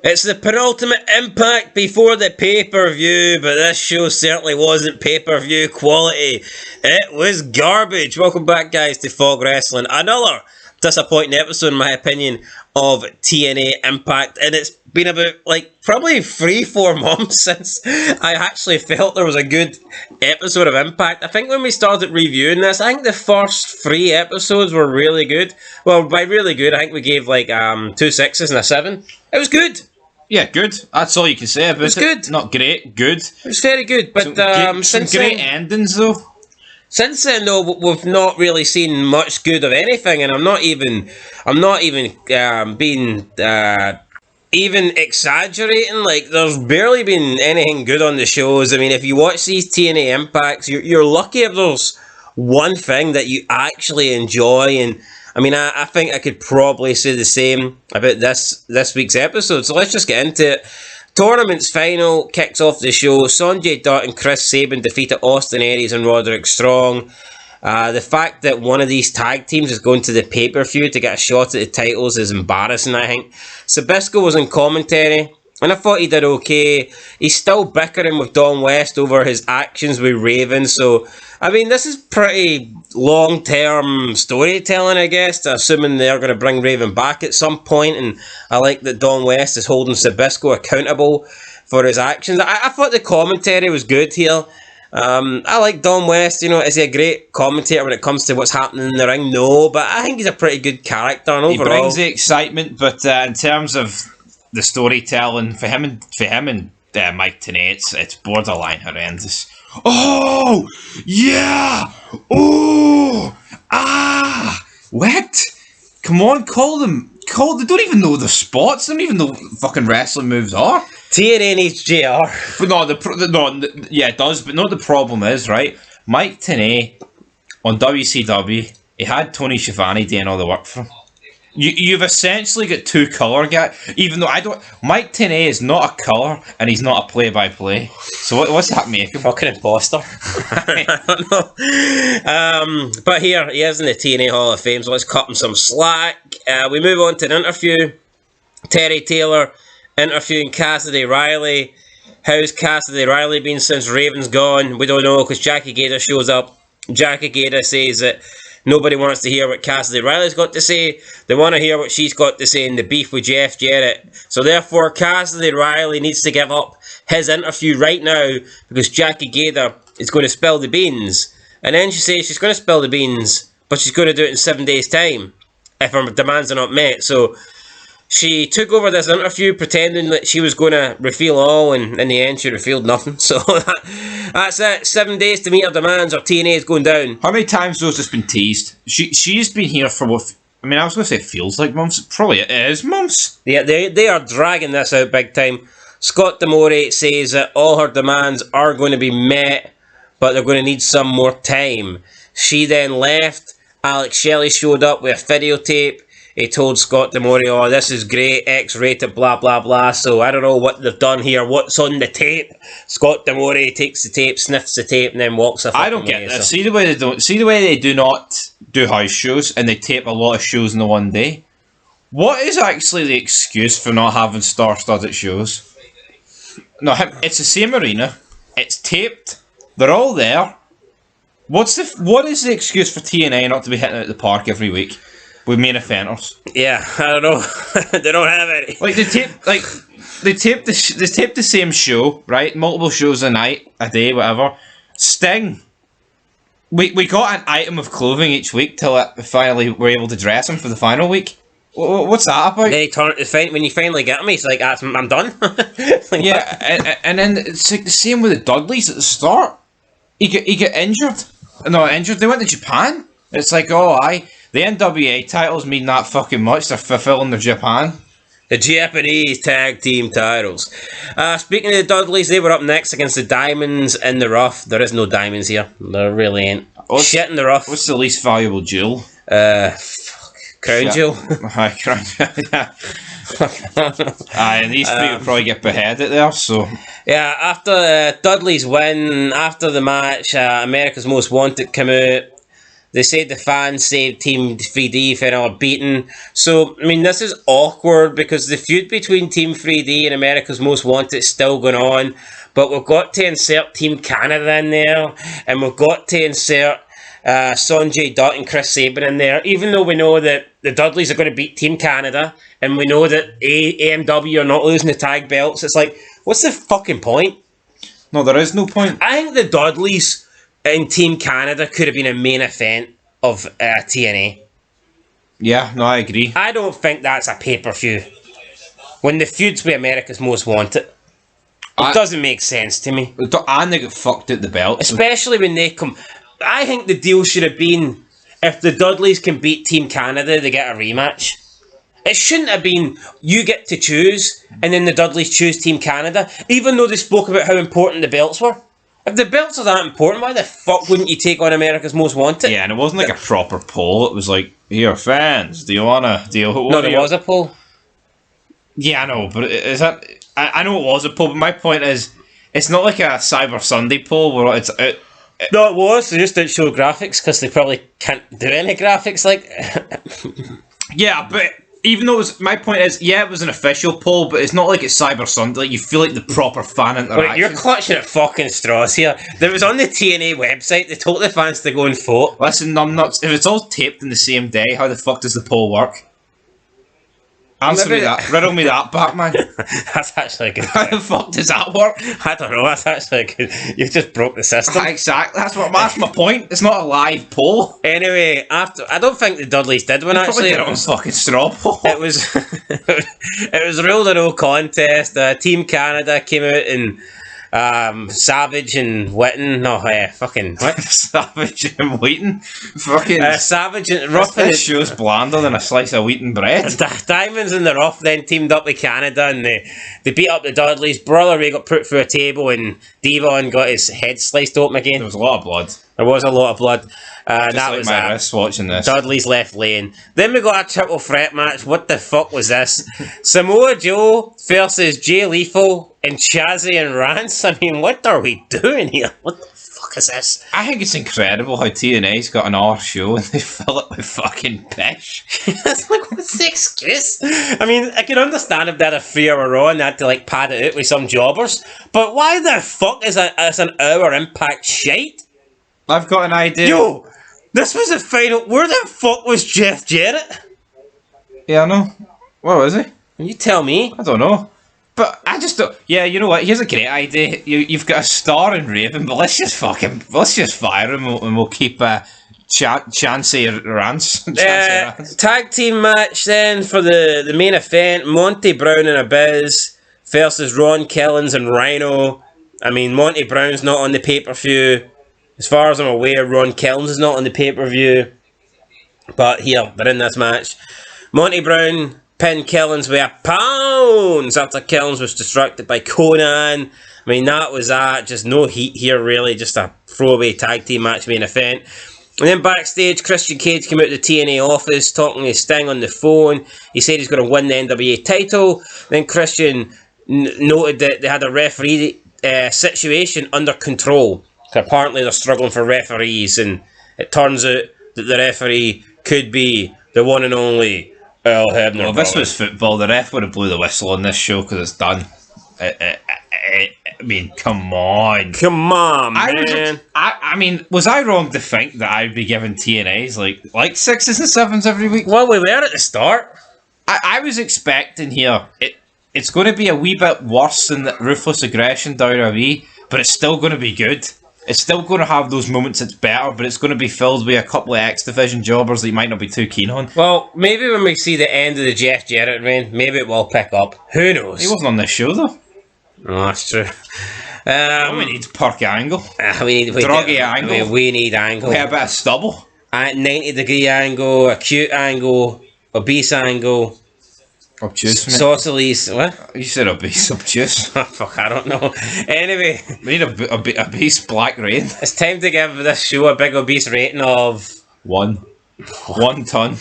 It's the penultimate Impact before the pay-per-view, but this show certainly wasn't pay-per-view quality. It was garbage. Welcome back, guys, to Fog Wrestling. Another disappointing episode, in my opinion, of TNA Impact, and it's been about, probably 3-4 months since I actually felt there was a good episode of Impact. I think when we started reviewing this, I think the first 3 episodes were really good. Well, by really good, I think we gave 2 6s and a 7. It was good. Yeah, good. That's all you can say about it. It was good. Not great, good. It was very good, but some great endings, though. Since then, though, we've not really seen much good of anything, and I'm not even being even exaggerating. There's barely been anything good on the shows. I mean, if you watch these TNA Impacts, you're lucky if there's one thing that you actually enjoy. And I mean, I think I could probably say the same about this week's episode. So let's just get into it. Tournament's final kicks off the show. Sonjay Dutt and Chris Sabin defeated Austin Aries and Roderick Strong. The fact that one of these tag teams is going to the pay-per-view to get a shot at the titles is embarrassing, I think. Sabisco was in commentary, and I thought he did okay. He's still bickering with Don West over his actions with Raven, so I mean, this is pretty long-term storytelling, I guess, assuming they're going to bring Raven back at some point, and I like that Don West is holding Sabisco accountable for his actions. I thought the commentary was good here. I like Don West, is he a great commentator when it comes to what's happening in the ring? No, but I think he's a pretty good character, and overall he brings the excitement, but in terms of the storytelling, for him and Mike Tenay, it's borderline horrendous. Oh, yeah! Oh! Ah! What? Come on, call them. They don't even know the spots. They don't even know what fucking wrestling moves are. TNA needs JR. But yeah, it does, but no, the problem is, right? Mike Tenay on WCW, he had Tony Schiavone doing all the work for him. You've essentially got 2 colour guys, even though Mike Tenay is not a colour and he's not a play-by-play. So what's that make him? Fucking imposter. I don't know. But here, he is in the TNA Hall of Fame, so let's cut him some slack. We move on to an interview. Terry Taylor interviewing Cassidy Riley. How's Cassidy Riley been since Raven's gone? We don't know, because Jackie Gayda shows up. Jackie Gayda says that nobody wants to hear what Cassidy Riley's got to say. They want to hear what she's got to say in the beef with Jeff Jarrett. So therefore, Cassidy Riley needs to give up his interview right now because Jackie Gayda is going to spill the beans. And then she says she's going to spill the beans, but she's going to do it in 7 days' time if her demands are not met. So she took over this interview pretending that she was going to reveal all, and in the end she revealed nothing. So that's it. 7 days to meet her demands or TNA is going down. How many times has this been teased? She's been here for what... I mean, I was going to say it feels like months. Probably it is months. Yeah, they are dragging this out big time. Scott D'Amore says that all her demands are going to be met, but they're going to need some more time. She then left. Alex Shelley showed up with a videotape. He told Scott D'Amore, oh, this is great, X-rated, blah, blah, blah. So I don't know what they've done here. What's on the tape? Scott D'Amore takes the tape, sniffs the tape, and then walks off. I don't get this. See the way they do not do house shows, and they tape a lot of shows in the one day. What is actually the excuse for not having star-studded shows? No, it's the same arena. It's taped. They're all there. What is the excuse for TNA not to be hitting out the park every week with main eventers? Yeah, I don't know. They don't have any. They tape the same show, right? Multiple shows a night, a day, whatever. Sting. We got an item of clothing each week till finally we're able to dress him for the final week. What's that about? When you finally get him, he's like, I'm done. Yeah, and then it's like the same with the Dudleys at the start. He get injured. No, injured. They went to Japan. It's like, the NWA titles mean that fucking much. They're fulfilling their Japan. The Japanese tag team titles. Speaking of the Dudleys, they were up next against the Diamonds in the Rough. There is no diamonds here. There really ain't. Shit in the rough. What's the least valuable jewel? Crown jewel. Crown jewel. These three will probably get beheaded there, so... Yeah, after Dudley's win, after the match, America's Most Wanted came out. They said the fans saved Team 3D for another beating. So, I mean, this is awkward because the feud between Team 3D and America's Most Wanted is still going on. But we've got to insert Team Canada in there. And we've got to insert Sonjay Dutt and Chris Sabin in there. Even though we know that the Dudleys are going to beat Team Canada. And we know that AMW are not losing the tag belts. It's like, what's the fucking point? No, there is no point. I think the Dudleys in Team Canada could have been a main event of TNA. Yeah, no, I agree. I don't think that's a pay-per-view. When the feud's with America's Most Wanted. It doesn't make sense to me. And they got fucked at the belt. Especially when they come... I think the deal should have been, if the Dudleys can beat Team Canada, they get a rematch. It shouldn't have been, you get to choose, and then the Dudleys choose Team Canada, even though they spoke about how important the belts were. If the belts are that important, why the fuck wouldn't you take on America's Most Wanted? Yeah, and it wasn't like a proper poll. It was like, here, fans, do you wanna... No, there was a poll. Yeah, I know, but is that... I know it was a poll, but my point is, it's not like a Cyber Sunday poll where it's... No, it was. They just didn't show graphics because they probably can't do any graphics. Like, yeah, but even though it was, my point is, yeah, it was an official poll, but it's not like it's Cyber Sunday. Like, you feel like the proper fan interaction. Wait, you're clutching at fucking straws here. There was on the TNA website. They told the fans to go and vote. Listen, I'm not. If it's all taped in the same day, how the fuck does the poll work? Answer me that. Riddle me that, Batman. That's actually a good. How the fuck does that work? I don't know. That's actually a good. You've just broke the system. Exactly. That's my point. It's not a live poll. Anyway, after I don't think the Dudleys did win. Actually, it was fucking straw poll. It was. It was ruled a no contest. Team Canada came out and. Savage and Witten. No, fucking what? Savage and Wheaton. Fucking Savage and Rough. This show's blander than a slice of wheaten bread. Diamonds and the Rough then teamed up with Canada and they beat up the Dudleys. Brother Ray got put through a table and Devon got his head sliced open again. There was a lot of blood. There was a lot of blood. Just that like was my wrist watching this. Dudley's left lane. Then we got a triple threat match. What the fuck was this? Samoa Joe versus Jay Lethal and Chazzy and Rance. I mean, what are we doing here? What the fuck is this? I think it's incredible how TNA's got an hour show and they fill it with fucking pish. It's like, what's the excuse? I mean, I can understand if they had a 3-hour Raw and they had to like pad it out with some jobbers, but why the fuck is an hour Impact shite? I've got an idea. Yo, this was the final. Where the fuck was Jeff Jarrett? Yeah, I know. Where was he? You tell me. I don't know. But I just don't. Yeah, you know what? Here's a great idea. You've got a star in Raven, but let's just fire him and we'll keep Chancey Rance. Tag team match then for the main event: Monty Brown and Abyss versus Ron Killings and Rhino. I mean, Monty Brown's not on the pay-per-view. As far as I'm aware, Ron Killings is not on the pay-per-view. But here, they're in this match. Monty Brown pinned Killings with a pounds after Killings was distracted by Conan. I mean, that was that. Just no heat here, really. Just a throwaway tag team match main event. And then backstage, Christian Cage came out to the TNA office talking to Sting on the phone. He said he's going to win the NWA title. Then Christian noted that they had a referee situation under control. Apparently they're struggling for referees, and it turns out that the referee could be the one and only Earl Hebner. Well, if this was football, the ref would have blew the whistle on this show because it's done. I mean, come on. Come on, man. I mean, was I wrong to think that I'd be giving TNAs like 6s and 7s every week? Well, we were at the start. I was expecting here, it's going to be a wee bit worse than the Ruthless Aggression WWE, but it's still going to be good. It's still going to have those moments it's better, but it's going to be filled with a couple of X Division jobbers that you might not be too keen on. Well, maybe when we see the end of the Jeff Jarrett reign, maybe it will pick up. Who knows? He wasn't on this show, though. Oh, that's true. We need Perk Angle. We need Angle. We need Angle. We have a bit of stubble. 90-degree angle, acute angle, obese angle. Obtuse, mate. Saucilies, what? You said obese, obtuse. Fuck, I don't know. Anyway. We need a obese Black Rain. It's time to give this show a big obese rating of... 1 ton.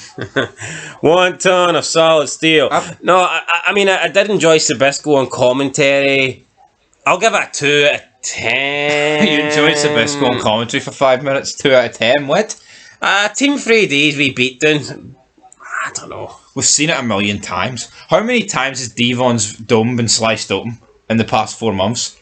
1 ton of solid steel. No, I mean, I did enjoy Sabisco on commentary. I'll give it a 2 out of 10. You enjoyed Sabisco on commentary for 5 minutes, 2 out of 10, what? Team 3D's we beat down. I don't know. We've seen it a million times. How many times has Devon's dome been sliced open in the past 4 months?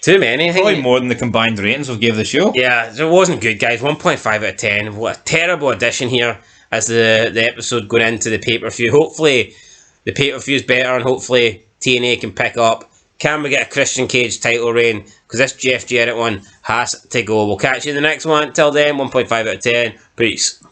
Too many, I think. Probably more than the combined ratings we've gave the show. Yeah, it wasn't good, guys. 1.5 out of 10. What a terrible addition here as the episode going into the pay-per-view. Hopefully, the pay-per-view's better and hopefully TNA can pick up. Can we get a Christian Cage title reign? Because this Jeff Jarrett one has to go. We'll catch you in the next one. Till then, 1.5 out of 10. Peace.